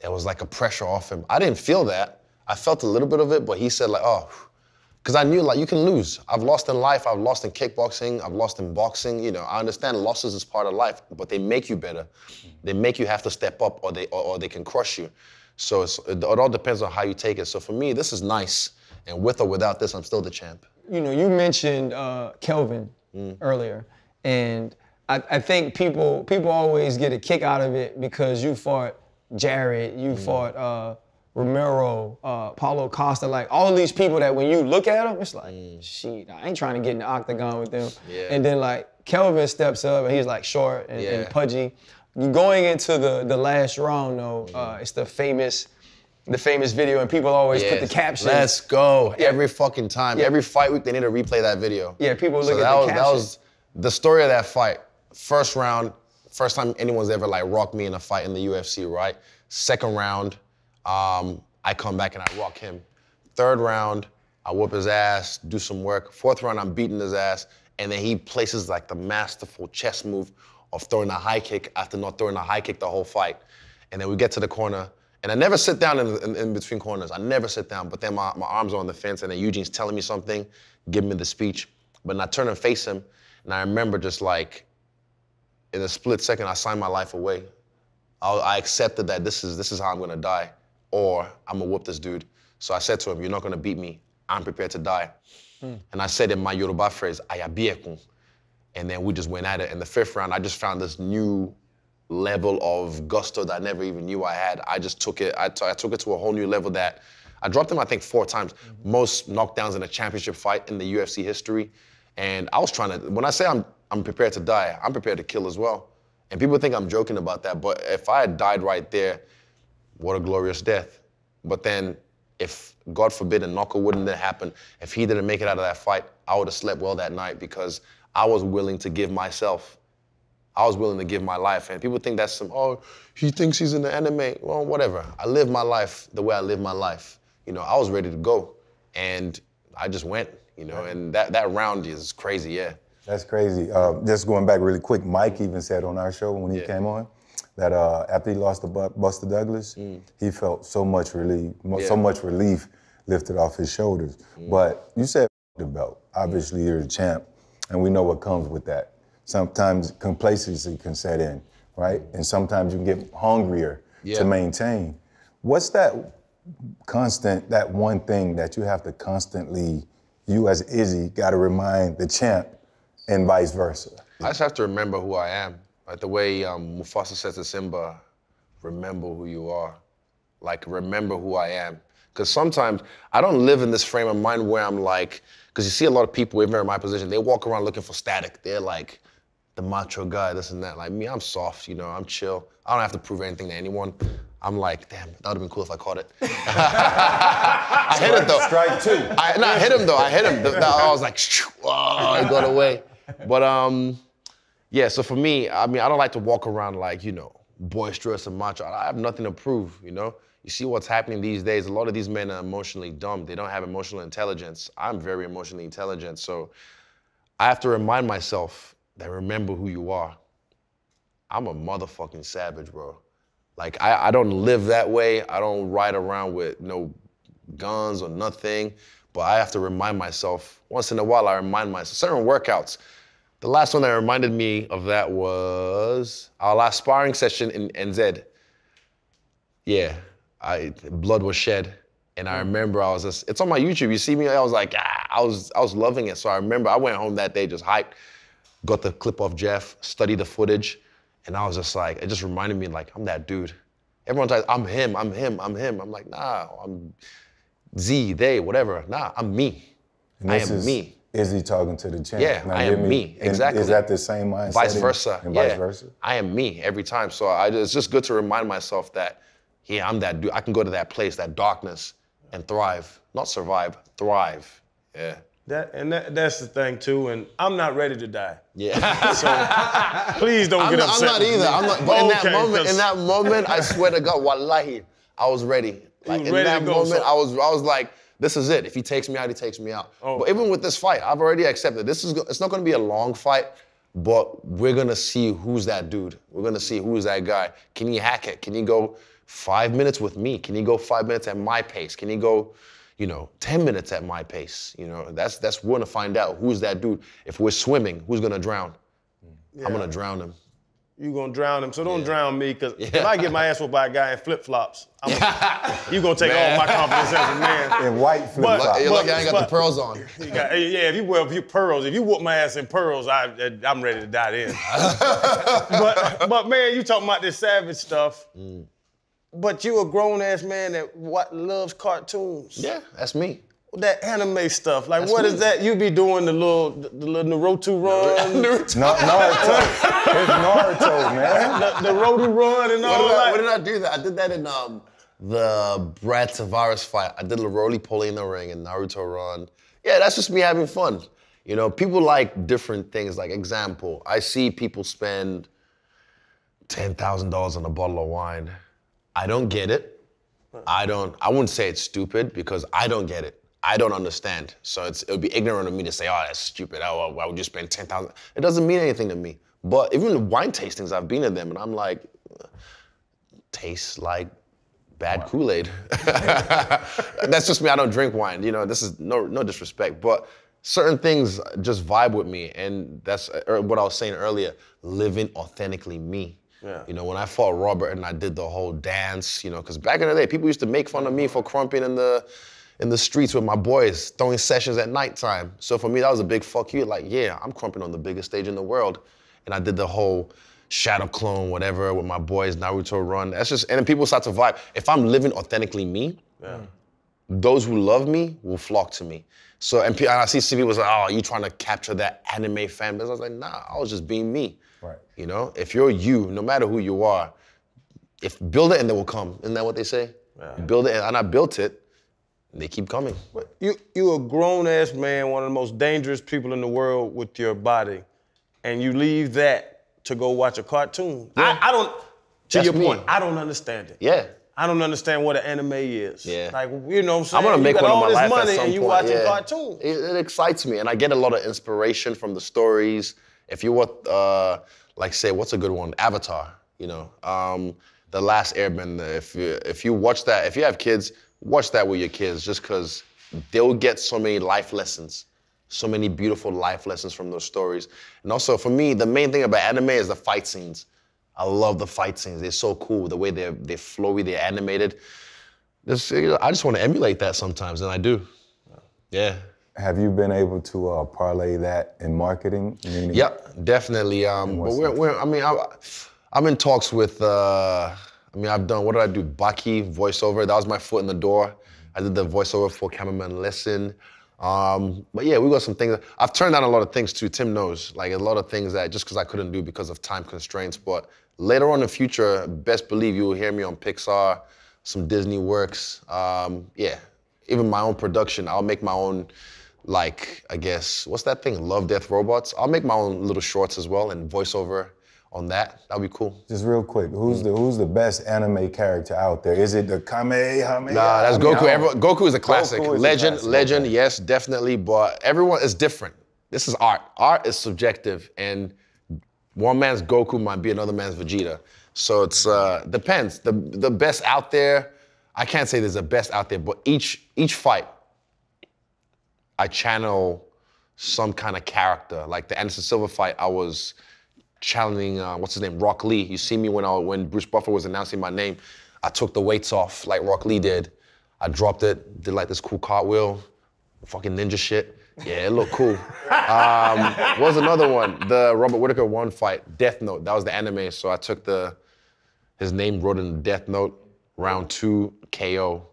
it was like a pressure off him. I didn't feel that. I felt a little bit of it, but he said because I knew you can lose. I've lost in life. I've lost in kickboxing. I've lost in boxing. I understand losses is part of life, but they make you better. They make you have to step up, or they can crush you. So it all depends on how you take it. So for me, this is nice, and with or without this, I'm still the champ. You mentioned Kelvin earlier, and I think people always get a kick out of it because you fought Jared, you fought Romero, Paulo Costa, like all these people that when you look at them, it's like, shit, I ain't trying to get in the octagon with them. Yeah. And then Kelvin steps up and he's short and pudgy. Going into the last round though, it's the famous video, and people always put the caption. Let's go. Yeah. Every fucking time. Yeah. Every fight week, they need to replay that video. Yeah, people look at the caption. That was the story of that fight. First round, first time anyone's ever rocked me in a fight in the UFC, right? Second round, I come back and I rock him. Third round, I whoop his ass, do some work. Fourth round, I'm beating his ass, and then he places like the masterful chess move of throwing a high kick after not throwing a high kick the whole fight. And then we get to the corner, and I never sit down in between corners. I never sit down, but then my arms are on the fence, and then Eugene's telling me something, giving me the speech. But then I turn and face him, and I remember just like, in a split second, I signed my life away. I accepted that this is how I'm gonna die, or I'm gonna whoop this dude. So I said to him, you're not gonna beat me. I'm prepared to die. And I said in my Yoruba phrase, ayabiekun. And then we just went at it. In the fifth round, I just found this new level of gusto that I never even knew I had. I just took it, I took it to a whole new level that I dropped him, I think, 4 times. Most knockdowns in a championship fight in the UFC history. And I was trying to, when I say I'm prepared to die, I'm prepared to kill as well. And people think I'm joking about that, but if I had died right there, what a glorious death. But then, if, God forbid, a knockout wouldn't have happened, if he didn't make it out of that fight, I would have slept well that night because I was willing to give myself. I was willing to give my life. And people think that's oh, he thinks he's in the anime. Well, whatever. I live my life the way I live my life. You know, I was ready to go. And I just went, you know, and that round is crazy, yeah. That's crazy. Just going back really quick, Mike even said on our show when he came on that after he lost to Buster Douglas, he felt so much relief lifted off his shoulders. But you said the belt. Obviously, you're the champ, and we know what comes with that. Sometimes complacency can set in, right? And sometimes you can get hungrier to maintain. What's that one thing that you have to constantly, you as Izzy, got to remind the champ and vice versa? I just have to remember who I am. Like the way Mufasa says to Simba, remember who you are. Like, remember who I am. Because sometimes I don't live in this frame of mind where I'm like, because you see a lot of people, even in my position, they walk around looking for static. They're like the macho guy, this and that. Like me, I'm soft, you know, I'm chill. I don't have to prove anything to anyone. I'm like, damn, that would have been cool if I caught it. I hit it though. Strike 2. I hit him though, I hit him. I was like, oh, it got away. But yeah, so for me, I mean, I don't like to walk around like, you know, boisterous and macho. I have nothing to prove, you know? You see what's happening these days, a lot of these men are emotionally dumb. They don't have emotional intelligence. I'm very emotionally intelligent, so I have to remind myself that remember who you are. I'm a motherfucking savage, bro. Like, I don't live that way. I don't ride around with no guns or nothing, but I have to remind myself, once in a while I remind myself, certain workouts. The last one that reminded me of that was our last sparring session in NZ. Yeah, blood was shed. And I remember I was just, it's on my YouTube. You see me, I was like, I was loving it. So I remember I went home that day just hyped, got the clip of Jeff, studied the footage, and I was just like, it just reminded me like, I'm that dude. Everyone's like, I'm him, I'm him, I'm him. I'm like, nah, I'm Z, they, whatever. Nah, I'm me. I am me. Izzy talking to the champ. Yeah, I am me, exactly. Is that the same mindset? Vice versa, and vice versa? I am me every time. So it's just good to remind myself that, yeah, I'm that dude. I can go to that place, that darkness, and thrive. Not survive, thrive, yeah. That's the thing too, and I'm not ready to die. Yeah. So please don't get upset. I'm not either. I'm not, but in that moment, I swear to God, wallahi, I was ready. Like in that moment, I was like, this is it. If he takes me out, he takes me out. Oh. But even with this fight, I've already accepted. It's not gonna be a long fight, but we're gonna see who's that dude. We're gonna see who's that guy. Can he hack it? Can he go 5 minutes with me? Can he go 5 minutes at my pace? Can he go, 10 minutes at my pace? We're gonna find out who's that dude. If we're swimming, who's gonna drown? Yeah. I'm gonna drown him. You gonna drown him, so don't drown me, because if I get my ass whooped by a guy in flip-flops, you gonna take all my confidence as a man. In white flip-flops. You're lucky I ain't got the pearls on. If you wear pearls, if you whoop my ass in pearls, I'm ready to die then. but man, you talking about this savage stuff, but you a grown-ass man that loves cartoons. Yeah, that's me. That anime stuff, like that's what is that? You be doing the little Naruto run? Naruto. It's Naruto, man. The Naruto run and all that. What did I do that? I did that in the Brad Tavares fight. I did the roly-poly in the ring and Naruto run. Yeah, that's just me having fun. People like different things. Like example, I see people spend $10,000 on a bottle of wine. I don't get it. I wouldn't say it's stupid because I don't get it. I don't understand. So it would be ignorant of me to say, oh, that's stupid. Oh, why would you spend 10,000? It doesn't mean anything to me. But even the wine tastings, I've been to them and I'm like, tastes like bad Kool-Aid. That's just me, I don't drink wine. You know, this is no disrespect, but certain things just vibe with me. And that's what I was saying earlier, living authentically me. Yeah. You know, when I fought Robert and I did the whole dance, you know, because back in the day, people used to make fun of me for crumping in the streets with my boys, throwing sessions at nighttime. So for me, that was a big fuck you. Like, yeah, I'm crumping on the biggest stage in the world. And I did the whole shadow clone, whatever, with my boys, Naruto run. That's just, and then people start to vibe. If I'm living authentically me, those who love me will flock to me. So, and I see people say, oh, you trying to capture that anime fan base? I was like, nah, I was just being me. Right. You know, if you're you, no matter who you are, build it and they will come. Isn't that what they say? Yeah. Build it, and I built it, and they keep coming. But you a grown-ass man, one of the most dangerous people in the world with your body, and you leave that to go watch a cartoon. Yeah. I don't, to That's your me. point, I don't understand it. Yeah. I don't understand what an anime is. Yeah. Like, you know what I'm saying? I'm gonna make you one got of all my this life money at some and you point. watching Yeah. cartoons. It excites me, and I get a lot of inspiration from the stories. If you want, like say, what's a good one? Avatar, you know. The Last Airbender. If you watch that, if you have kids, watch that with your kids, just because they'll get so many life lessons, so many beautiful life lessons from those stories. And also for me, the main thing about anime is the fight scenes. I love the fight scenes. They're so cool, the way they're flowy, they're animated. I just want to emulate that sometimes, and I do. Yeah. Have you been able to parlay that in marketing? Meaning, Yep, definitely. But I'm in talks with, I've done, what did I do? Baki voiceover, that was my foot in the door. I did the voiceover for Cameraman Lesson. But yeah, we got some things. I've turned down a lot of things too, Tim knows. Like a lot of things that just because I couldn't do because of time constraints. But later on in the future, best believe you will hear me on Pixar, some Disney works. Yeah, even my own production. I'll make my own, like, I guess, what's that thing? Love, Death, Robots. I'll make my own little shorts as well and voiceover on that. That'll be cool. Just real quick, who's the best anime character out there? Is it the Kamehameha? Nah, that's Goku. Goku is a classic. Goku is legend, a classic. legend, yes, definitely, but everyone is different. This is art. Art is subjective, and one man's Goku might be another man's Vegeta. So it's depends. The best out there, I can't say there's a best out there, but each fight, I channel some kind of character. Like the Anderson Silva fight, I was challenging, what's his name, Rock Lee. You see me when Bruce Buffer was announcing my name, I took the weights off like Rock Lee did. I dropped it, did like this cool cartwheel, fucking ninja shit. Yeah, it looked cool. What was another one? The Robert Whittaker 1 fight, Death Note. That was the anime, so I took his name, wrote in Death Note, round 2, KO.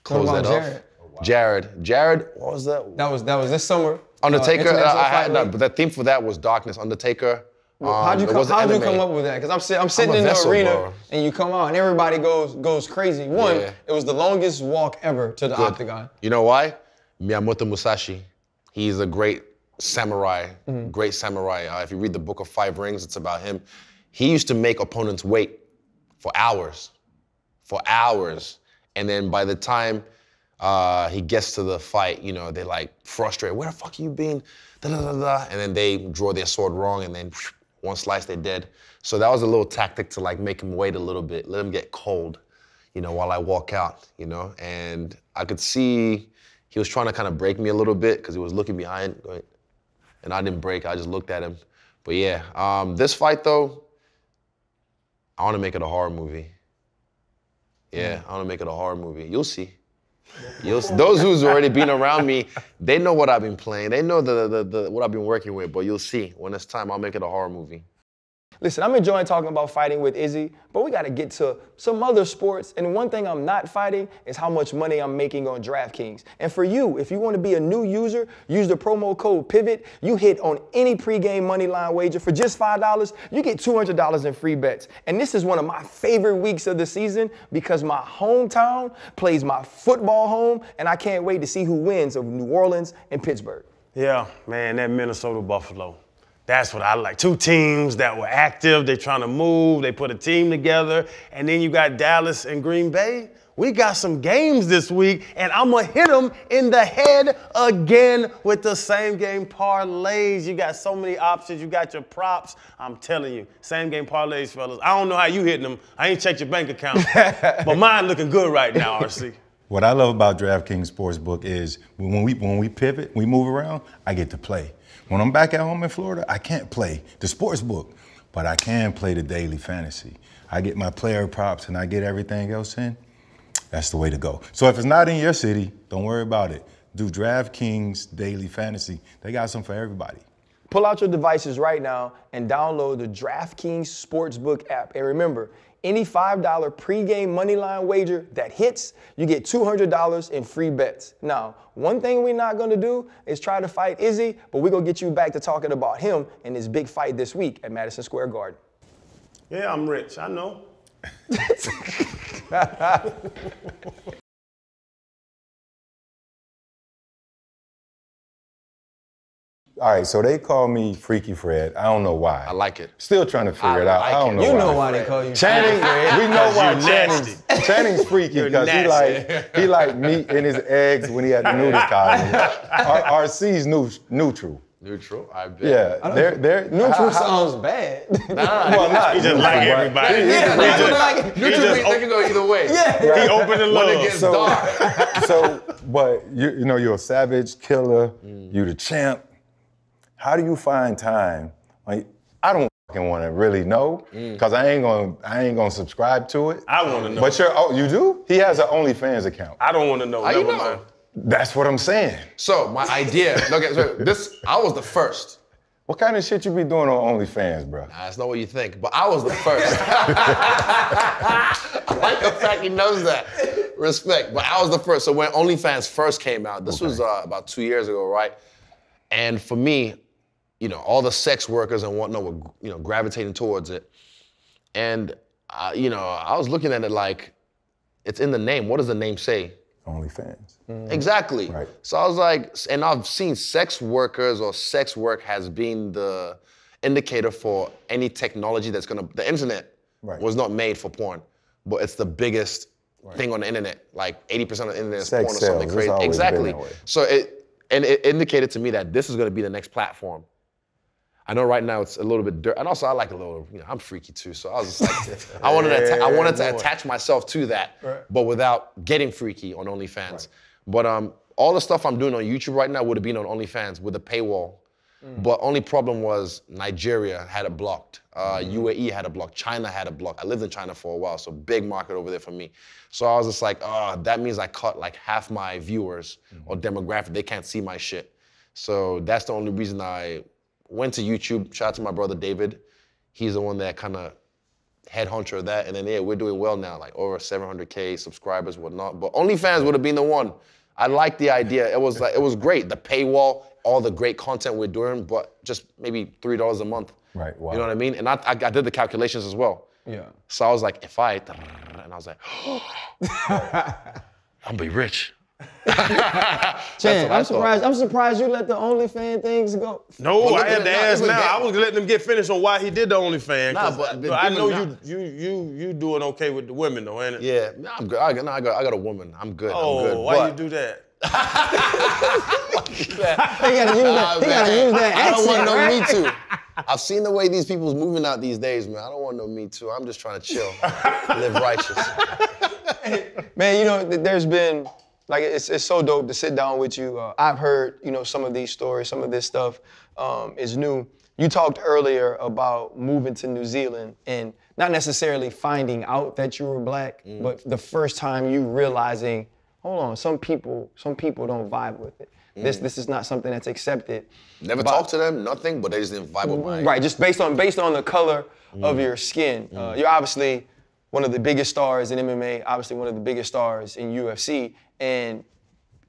Close that off. Jared, what was that? That was this summer. Undertaker, but the theme for that was Darkness, Undertaker. How'd you come up with that? Because I'm sitting in the arena and you come out and everybody goes crazy. One, it was the longest walk ever to the octagon. You know why? Miyamoto Musashi. He's a great samurai, If you read the Book of Five Rings, it's about him. He used to make opponents wait for hours. And then by the time he gets to the fight, you know, they're like frustrated. Where the fuck you been? And then they draw their sword wrong, and then one slice, they're dead. So that was a little tactic to like make him wait a little bit, let him get cold, you know, while I walk out, you know. And I could see he was trying to kind of break me a little bit because he was looking behind, and I didn't break. I just looked at him. But yeah, this fight though, I want to make it a horror movie. Yeah, I want to make it a horror movie. You'll see. Those who's already been around me, they know what I've been playing. They know what I've been working with, but you'll see. When it's time, I'll make it a horror movie. Listen, I'm enjoying talking about fighting with Izzy, but we got to get to some other sports. And one thing I'm not fighting is how much money I'm making on DraftKings. And for you, if you want to be a new user, use the promo code PIVOT. You hit on any pregame money line wager for just $5, you get $200 in free bets. And this is one of my favorite weeks of the season because my hometown plays my football home, and I can't wait to see who wins of New Orleans and Pittsburgh. Yeah, man, that Minnesota Buffalo. That's what I like. Two teams that were active, they trying to move, they put a team together, and then you got Dallas and Green Bay. we got some games this week, and I'm going to hit them in the head again with the same game parlays. You got so many options. You got your props. I'm telling you, same game parlays, fellas. I don't know how you hitting them. I ain't checked your bank account, but mine looking good right now, RC. What I love about DraftKings Sportsbook is when we pivot, we move around, I get to play. When I'm back at home in Florida, I can't play the sportsbook, but I can play the daily fantasy. I get my player props and I get everything else in. That's the way to go. So if it's not in your city, don't worry about it. Do DraftKings Daily Fantasy. They got some for everybody. Pull out your devices right now and download the DraftKings Sportsbook app. And remember, any $5 pregame moneyline wager that hits, you get $200 in free bets. Now, one thing we're not gonna do is try to fight Izzy, but we're gonna get you back to talking about him and his big fight this week at Madison Square Garden. Yeah, I'm rich, I know. All right, so they call me Freaky Fred. I don't know why. I like it. Still trying to figure it out. like I don't it. know You why. know why they call you Channing, we know why nasty. Channing's freaky because he like meat in his eggs when he had the nudist colony. RC's neutral. Neutral, I bet. Yeah, they're Neutral sounds bad. well, not He just like everybody. Neutral means they can go either way. Yeah. He open and When it love. gets dark. So, but you know, you're a savage killer. You're the champ. How do you find time? Like, I don't fucking want to really know because I ain't gonna subscribe to it. I want to know. But you do? He has an OnlyFans account. I don't want to know. How you Never know? mind. That's what I'm saying. So my idea, okay, so I was the first. What kind of shit you be doing on OnlyFans, bro? That's not what you think, but I was the first. I like the fact he knows that. Respect, but I was the first. So when OnlyFans first came out, this was about 2 years ago, right? And for me, you know, all the sex workers and whatnot were, you know, gravitating towards it. And, you know, I was looking at it like, it's in the name. What does the name say? OnlyFans. Exactly. Right. So I was like, and I've seen sex workers or sex work has been the indicator for any technology that's the internet was not made for porn, but it's the biggest thing on the internet. Like 80% of the internet is Sex porn or something sells. crazy. It's always Exactly. been that way. So it indicated to me that this is gonna be the next platform. I know right now it's a little bit dirt, and also I like a little, you know, I'm freaky too, so I was just like, I wanted to attach myself to that, but without getting freaky on OnlyFans. But all the stuff I'm doing on YouTube right now would have been on OnlyFans with a paywall. But only problem was Nigeria had it blocked, UAE had it blocked, China had it blocked. I lived in China for a while, so big market over there for me. So I was just like, that means I cut like half my viewers or demographic. They can't see my shit. So that's the only reason I went to YouTube. Shout out to my brother David. He's the one that kind of head honcho of that. And then, yeah, we're doing well now, like over 700K subscribers, whatnot. But OnlyFans would have been the one. I liked the idea. It was great. The paywall, all the great content we're doing, but just maybe $3 a month. Right, wow. You know what I mean? And I did the calculations as well. Yeah. So I was like, and I was like, I'm be rich. Chan, I'm surprised you let the OnlyFans things go. No, Well, I had to ask look now. at- I was letting them get finished on why he did the OnlyFans. Nah, but I know even you doing okay with the women though, ain't it? Yeah, I'm good. I got a woman. I'm good. Oh, I'm good. why But- you do that? He gotta use that I don't want accent, no right? Me Too. I've seen the way these people's moving out these days, man. I don't want no Me Too. I'm just trying to chill, live righteous. Man, you know, there's been, like, it's so dope to sit down with you. I've heard, you know, some of these stories, some of this stuff is new. You talked earlier about moving to New Zealand and not necessarily finding out that you were black, but the first time you realizing, hold on, some people don't vibe with it. This is not something that's accepted. Never talked to them, nothing, but they just didn't vibe with my. Right, just based on the color of your skin. You're obviously one of the biggest stars in MMA, obviously one of the biggest stars in UFC, and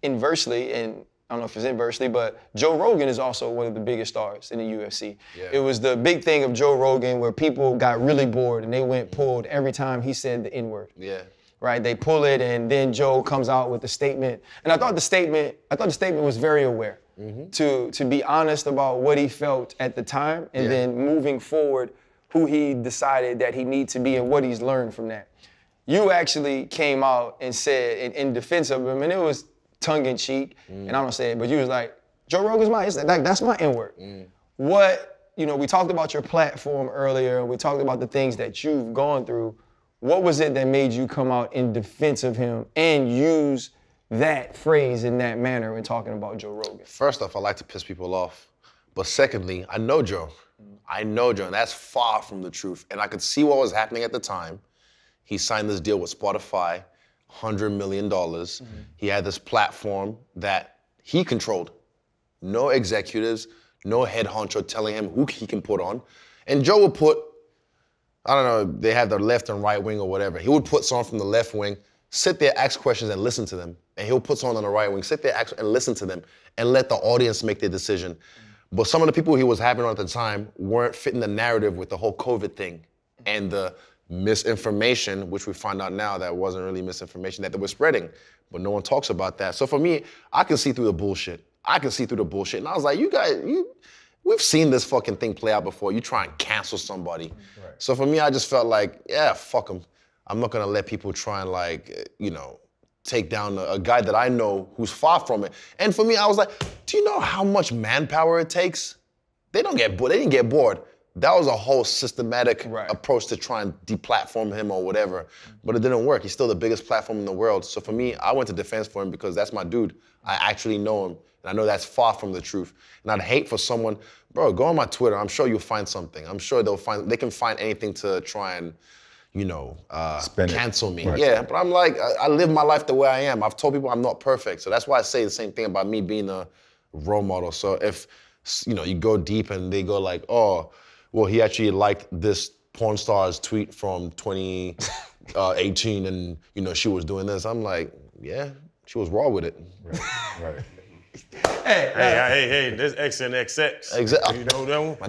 inversely, and I don't know if it's inversely, but Joe Rogan is also one of the biggest stars in the UFC. Yeah. It was the big thing of Joe Rogan where people got really bored and they went pulled every time he said the N-word. Yeah. Right, they pull it, and then Joe comes out with the statement. And I thought the statement was very aware to be honest about what he felt at the time, and then moving forward, who he decided that he needs to be and what he's learned from that. you actually came out and said in defense of him, and it was tongue-in-cheek, and I don't say it, but you was like, Joe Rogan's that's my N-word. What, we talked about your platform earlier, and we talked about the things that you've gone through. What was it that made you come out in defense of him and use that phrase in that manner when talking about Joe Rogan? First off, I like to piss people off. But secondly, I know Joe. I know Joe, and that's far from the truth. And I could see what was happening at the time. He signed this deal with Spotify, $100 million. He had this platform that he controlled. No executives, no head honcho telling him who he can put on. And Joe would put, I don't know, they have the left and right wing or whatever. He would put someone from the left wing, sit there, ask questions and listen to them. And he'll put someone on the right wing, sit there and listen to them and let the audience make their decision. But some of the people he was having on at the time weren't fitting the narrative with the whole COVID thing and the misinformation, which we find out now that wasn't really misinformation that they were spreading. But no one talks about that. So for me, I can see through the bullshit. And I was like, you guys, we've seen this fucking thing play out before. You try and cancel somebody. Right. So for me, I just felt like, yeah, fuck him. I'm not gonna let people try and take down a guy that I know who's far from it. And for me, I was like, do you know how much manpower it takes? They didn't get bored. That was a whole systematic approach to try and deplatform him or whatever. But it didn't work. He's still the biggest platform in the world. So for me, I went to defense for him because that's my dude. I actually know him. And I know that's far from the truth. And I'd hate for someone, bro, go on my Twitter. I'm sure you'll find something. I'm sure they can find anything to try and, cancel me. Right. Yeah, but I'm like, I live my life the way I am. I've told people I'm not perfect. So that's why I say the same thing about me being a role model. So if, you go deep and they go like, oh, well, he actually liked this porn star's tweet from 2018 and, she was doing this. I'm like, yeah, she was raw with it. Right. Hey, this X and XX. Exactly. You know that one? My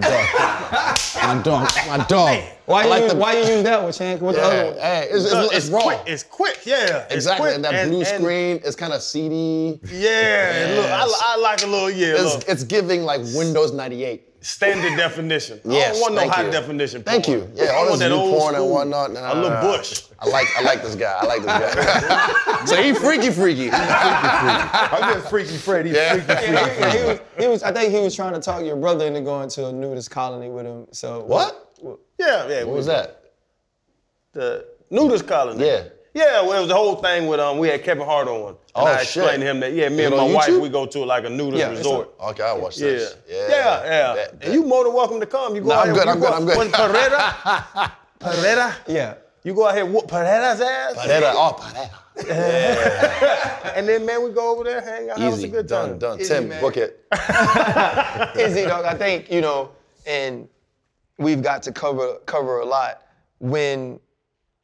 dog. Why you use that one, Chan? What's the other one? Hey, it's raw. Quick. It's quick, yeah. Exactly, Quick. and that blue screen is kind of seedy. Yeah, look, I like a little, It's giving like Windows 98. Standard definition. Yes, I don't want no high definition porn. Thank you. Yeah, all this new porn and whatnot. A little bush. I like this guy. So he freaky. I'm just freaky Freddy. I think he was trying to talk your brother into going to a nudist colony with him. So what? Yeah. What was that? The nudist colony. Yeah. Yeah, well, it was the whole thing with we had Kevin Hart on. And I explained to him that me and my wife, we go to like a nudist resort. Okay, I'll watch this. Yeah. And you more than welcome to come. You go I'm good. When Pereira? Yeah. You go out here whoop Pereira's ass? Pereira. Yeah. And then, man, we go over there, hang out, have a good time. Done. Izzy, Tim, man. book it. Izzy, dog, I think, and we've got to cover a lot. When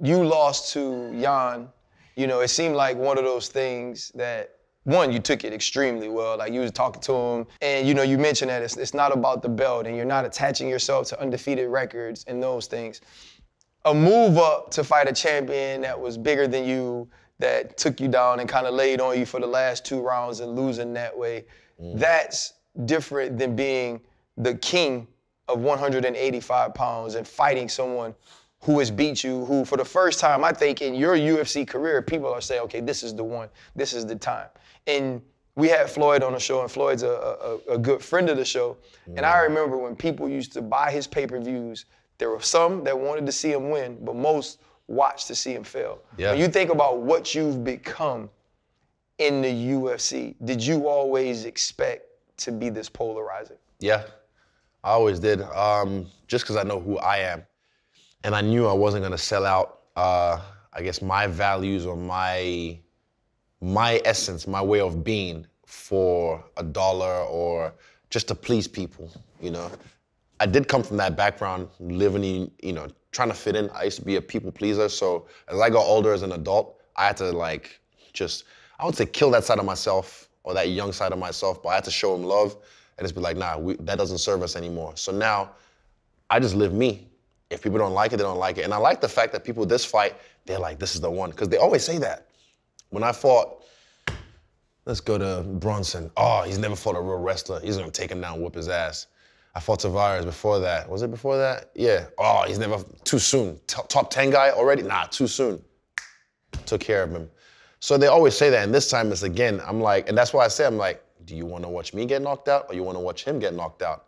you lost to Jan, it seemed like one of those things that, one, you took it extremely well. Like, you was talking to him, and, you mentioned that it's not about the belt, and you're not attaching yourself to undefeated records and those things. A move up to fight a champion that was bigger than you, that took you down and kind of laid on you for the last 2 rounds and losing that way, that's different than being the king of 185 pounds and fighting someone who has beat you, who for the first time, I think in your UFC career, people are saying, okay, this is the one, this is the time. And we had Floyd on the show, and Floyd's a good friend of the show. And I remember when people used to buy his pay-per-views, there were some that wanted to see him win, but most watched to see him fail. Yeah. When you think about what you've become in the UFC, did you always expect to be this polarizing? Yeah, I always did. Just because I know who I am. And I knew I wasn't gonna sell out, I guess, my values or my essence, my way of being for $1 or just to please people, I did come from that background, living in, trying to fit in. I used to be a people pleaser, so as I got older as an adult, I had to I would say kill that side of myself or that young side of myself, but I had to show him love and just be like, nah, that doesn't serve us anymore. So now, I just live me. If people don't like it, they don't like it. And I like the fact that people this fight, they're like, this is the one. Because they always say that. When I fought, let's go to Bronson. Oh, he's never fought a real wrestler. He's gonna take him down, whoop his ass. I fought Tavares before that. Was it before that? Yeah. Oh, he's never, too soon. Top 10 guy already? Nah, too soon. took care of him. So they always say that, and this time it's again, I'm like, and that's why I say, I'm like, do you want to watch me get knocked out or you want to watch him get knocked out?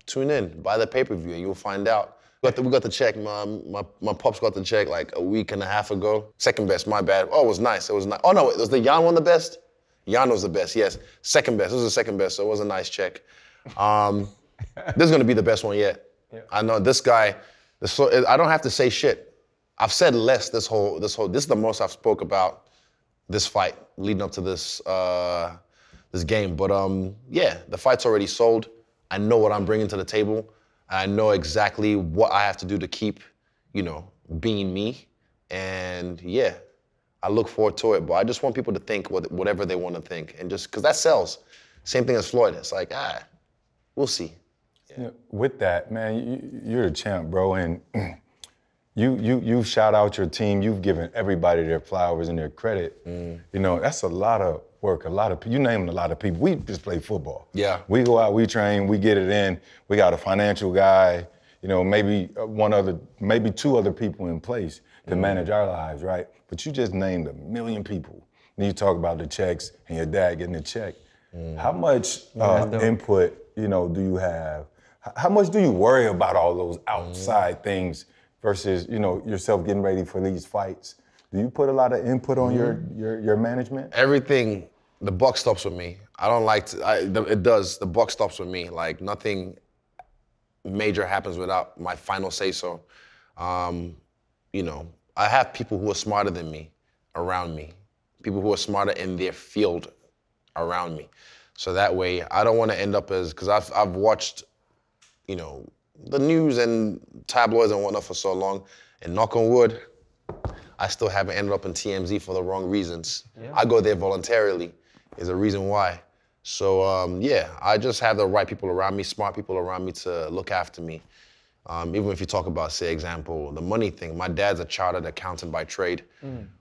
Tune in, buy the pay-per-view, and you'll find out. We got the check, my pops got the check like a week and a half ago. Second best, my bad. Oh, it was nice, it was nice. Oh no, was the Jan one the best? Jan was the best, yes. Second best, this was the second best, so it was a nice check. This is gonna be the best one yet. Yeah. I know this guy, I don't have to say shit. I've said less this is the most I've spoke about this fight leading up to this game. But yeah, the fight's already sold. I know what I'm bringing to the table. I know exactly what I have to do to keep, being me. And yeah, I look forward to it. But I just want people to think whatever they want to think. And just, because that sells. Same thing as Floyd. It's like, we'll see. Yeah. With that, man, you're a champ, bro. And you shout out your team. You've given everybody their flowers and their credit. That's a lot of work. You named a lot of people. We just play football. Yeah. We go out, we train, we get it in. We got a financial guy, maybe maybe two other people in place to manage our lives, right? But you just named 1 million people. And you talk about the checks and your dad getting the check. How much input, do you have? How much do you worry about all those outside things versus, yourself getting ready for these fights? Do you put a lot of input on your management? Everything, the buck stops with me. I don't like to, it does, the buck stops with me. Like nothing major happens without my final say-so. I have people who are smarter than me around me, people who are smarter in their field around me. So that way, I don't want to end up because I've watched, the news and tabloids and whatnot for so long, and knock on wood, I still haven't ended up in TMZ for the wrong reasons. Yeah. I go there voluntarily, is a reason why. So yeah, I just have the right people around me, smart people around me to look after me. Even if you talk about, say, example, the money thing, my dad's a chartered accountant by trade.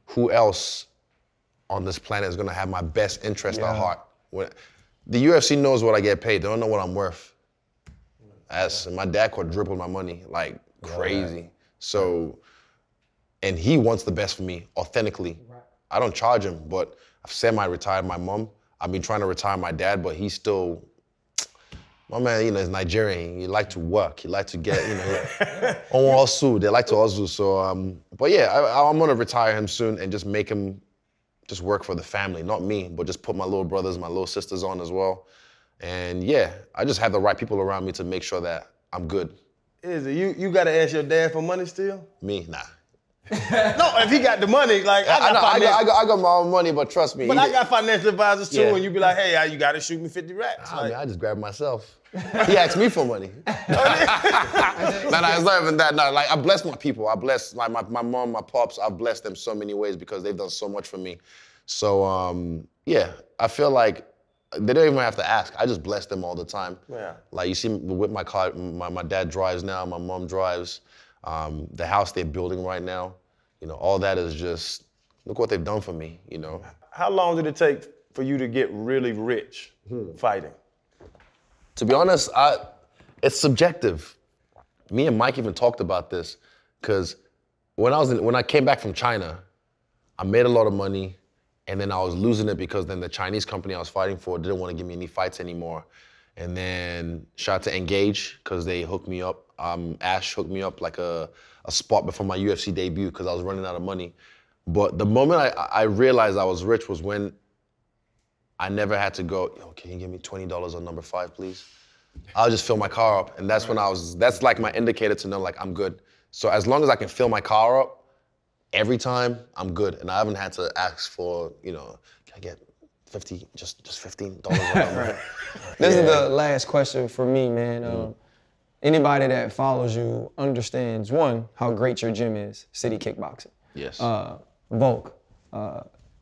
Who else on this planet is gonna have my best interest at heart? The UFC knows what I get paid, they don't know what I'm worth. My dad quadrupled my money, like crazy. So, and he wants the best for me, authentically. I don't charge him, but I've semi-retired my mom. I've been trying to retire my dad, but he's still, my man, is Nigerian. He like to work. He like to get, on hustle. They like to hustle. So, but yeah, I'm gonna retire him soon and just make him just work for the family, not me, but just put my little brothers, my little sisters on as well. And yeah, I just have the right people around me to make sure that I'm good. Izzy, you gotta ask your dad for money still? Me? Nah. No, if he got the money, like I got my own money, but trust me. But I got financial advisors too, and you be like, hey, you gotta shoot me 50 racks. I just grab myself. He asked me for money. No, it's not even that. No, like I bless my people. I bless like my mom, my pops. I've blessed them so many ways because they've done so much for me. So yeah, I feel like they don't even have to ask. I just bless them all the time. Yeah. Like you see with my car, my dad drives now, my mom drives. The house they're building right now, all that is just, look what they've done for me, How long did it take for you to get really rich fighting? To be honest, it's subjective. Me and Mike even talked about this, because when I came back from China, I made a lot of money, and then I was losing it because then the Chinese company I was fighting for didn't want to give me any fights anymore. And then shout out to Engage, because they hooked me up. Ash hooked me up like a spot before my UFC debut because I was running out of money. But the moment I realized I was rich was when I never had to go, yo, can you give me $20 on number 5, please? I'll just fill my car up. And that's when that's like my indicator to know like I'm good. So as long as I can fill my car up every time, I'm good. And I haven't had to ask for, can I get just $15 on number? This is the last question for me, man. Anybody that follows you understands, one, how great your gym is, City Kickboxing. Yes. Volk,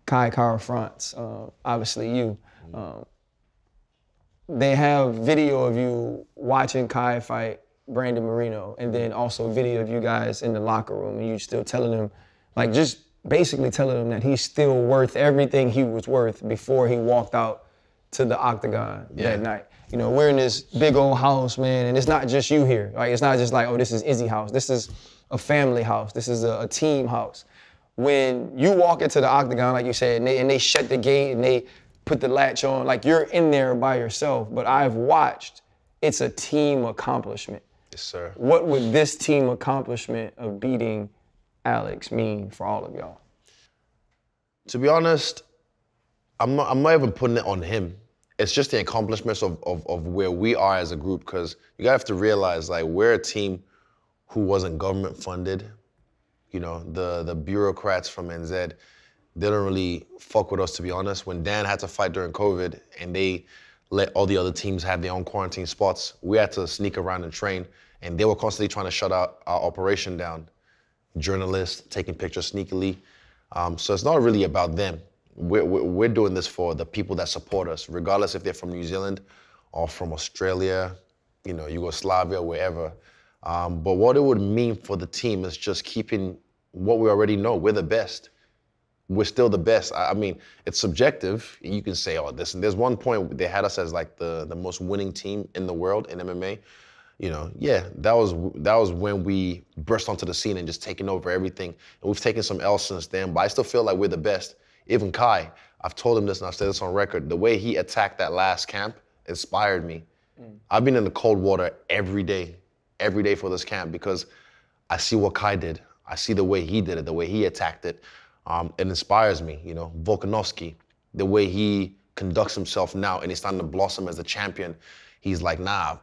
Kai Kara France, obviously you. They have video of you watching Kai fight Brandon Moreno, and then also video of you guys in the locker room, and you still telling him, like just basically telling him that he's still worth everything he was worth before he walked out to the octagon that night. We're in this big old house, man, and it's not just you here. Like, it's not just like, oh, this is Izzy house. This is a family house. This is a team house. when you walk into the octagon, like you said, and they shut the gate and they put the latch on, like you're in there by yourself. But I've watched, it's a team accomplishment. Yes, sir. What would this team accomplishment of beating Alex mean for all of y'all? To be honest, I'm not even putting it on him. It's just the accomplishments of where we are as a group, because you gotta have to realize, like, we're a team who wasn't government funded. You know, the bureaucrats from NZ, they don't really fuck with us, to be honest. When Dan had to fight during COVID and they let all the other teams have their own quarantine spots, we had to sneak around and train, and they were constantly trying to shut our operation down. Journalists taking pictures sneakily. So it's not really about them. We're doing this for the people that support us, regardless if they're from New Zealand or from Australia, you know, Yugoslavia, wherever. But what it would mean for the team is just keeping what we already know. We're the best. We're still the best. I mean, it's subjective. You can say all this. And there's one point they had us as like the most winning team in the world in MMA. You know, yeah, that was when we burst onto the scene and just taking over everything. And we've taken some L's since then, but I still feel like we're the best. Even Kai, I've told him this and I've said this on record, the way he attacked that last camp inspired me. I've been in the cold water every day for this camp, because I see what Kai did. I see the way he did it, the way he attacked it. It inspires me, you know. Volkanovski, the way he conducts himself now and he's starting to blossom as a champion. He's like, nah,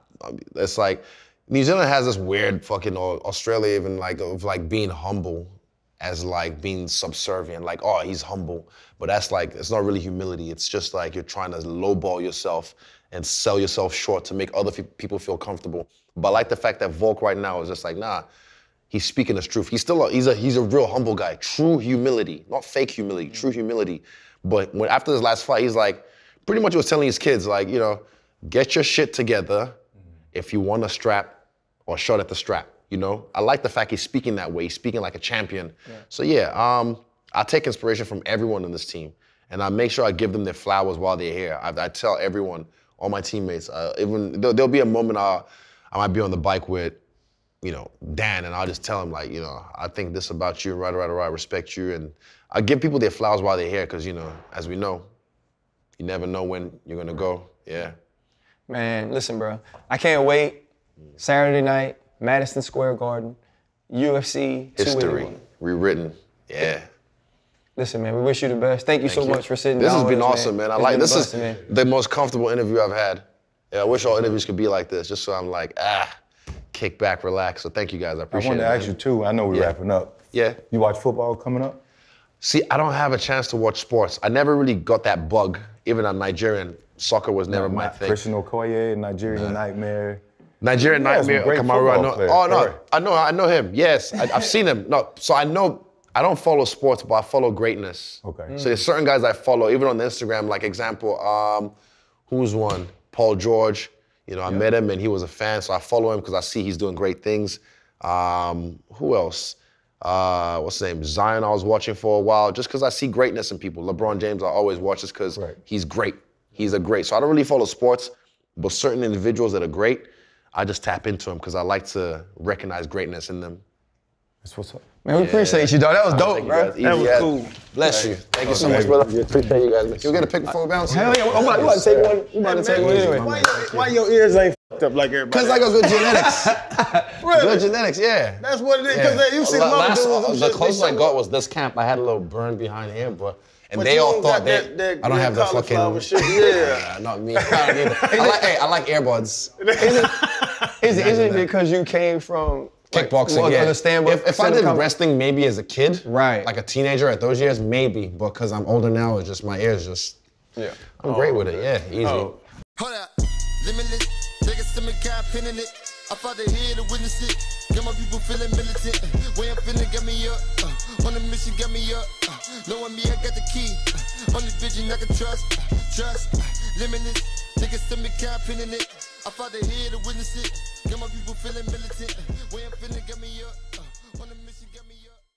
it's like, New Zealand has this weird fucking, or Australia even, like, of like being humble as like being subservient, like, oh, he's humble. But that's like, it's not really humility. It's just like you're trying to lowball yourself and sell yourself short to make other people feel comfortable. But I like the fact that Volk right now is just like, nah, he's speaking his truth. He's still he's a real humble guy. True humility, not fake humility, true humility. But after his last fight, he's like, pretty much was telling his kids, like, you know, get your shit together if you want a strap or shot at the strap, you know? I like the fact he's speaking that way. He's speaking like a champion. Yeah. So yeah, I take inspiration from everyone in this team, and I make sure I give them their flowers while they're here. I tell everyone, all my teammates, even there'll be a moment I might be on the bike with, you know, Dan, and I'll just tell him, like, you know, I think this about you, right, respect you. And I give people their flowers while they're here, because, you know, as we know, you never know when you're gonna go, yeah. Man, listen, bro, I can't wait. Saturday night, Madison Square Garden, UFC. History, rewritten, yeah. Listen, man, we wish you the best. Thank you so much for sitting down. This has been awesome, man. This is man. The most comfortable interview I've had. Yeah, I wish all interviews could be like this, just so I'm like, kick back, relax. So thank you guys, I appreciate it. I wanted to ask you too, I know we're wrapping up. Yeah. You watch football coming up? See, I don't have a chance to watch sports. I never really got that bug. Even on Nigerian, soccer was never my thing. Christian Okoye, Nigerian Nightmare. Nigerian Nightmare, Kamaru, I know him, yes. I've seen him. No, so I know, I don't follow sports, but I follow greatness. Okay. So there's certain guys I follow, even on Instagram, like example, who's one? Paul George. You know, I met him and he was a fan, so I follow him because I see he's doing great things. Who else? What's his name? Zion I was watching for a while, just because I see greatness in people. LeBron James I always watch just because he's great. He's a great. So I don't really follow sports, but certain individuals that are great, I just tap into them because I like to recognize greatness in them. That's what's up. Man, we appreciate you, dog. That was dope, bro. That was cool. Bless you. Thank you so much, brother. Appreciate you guys. You'll get a pic before we bounce? Hell yeah. I'm about to take one. I'm about to take one anyway. Why your ears ain't fucked up like everybody? Because I got good genetics. Really? Good genetics, yeah. That's what it is. Because you see the closest I got was this camp. I had a little burn behind here, and they all thought that I don't have the fucking shit. Yeah. Not me. I like earbuds. Is it because you came from kickboxing? Yeah. If I did wrestling maybe as a kid, right, like a teenager at those years, maybe. But because I'm older now, it's just my ears just. Yeah. I'm great with it. Yeah, easy. Hold up, limitless. Take a stomach, got pin in it. I fought the head to witness it. Got my people feeling militant. Way I'm finna get me up. On the mission, get me up. Knowing me, I got the key. On this vision, I can trust. Limitless. Take a stomach, got pin in it. I fought the head to witness it. Got my people feeling militant. Way I'm finna get me up. On the mission, get me up.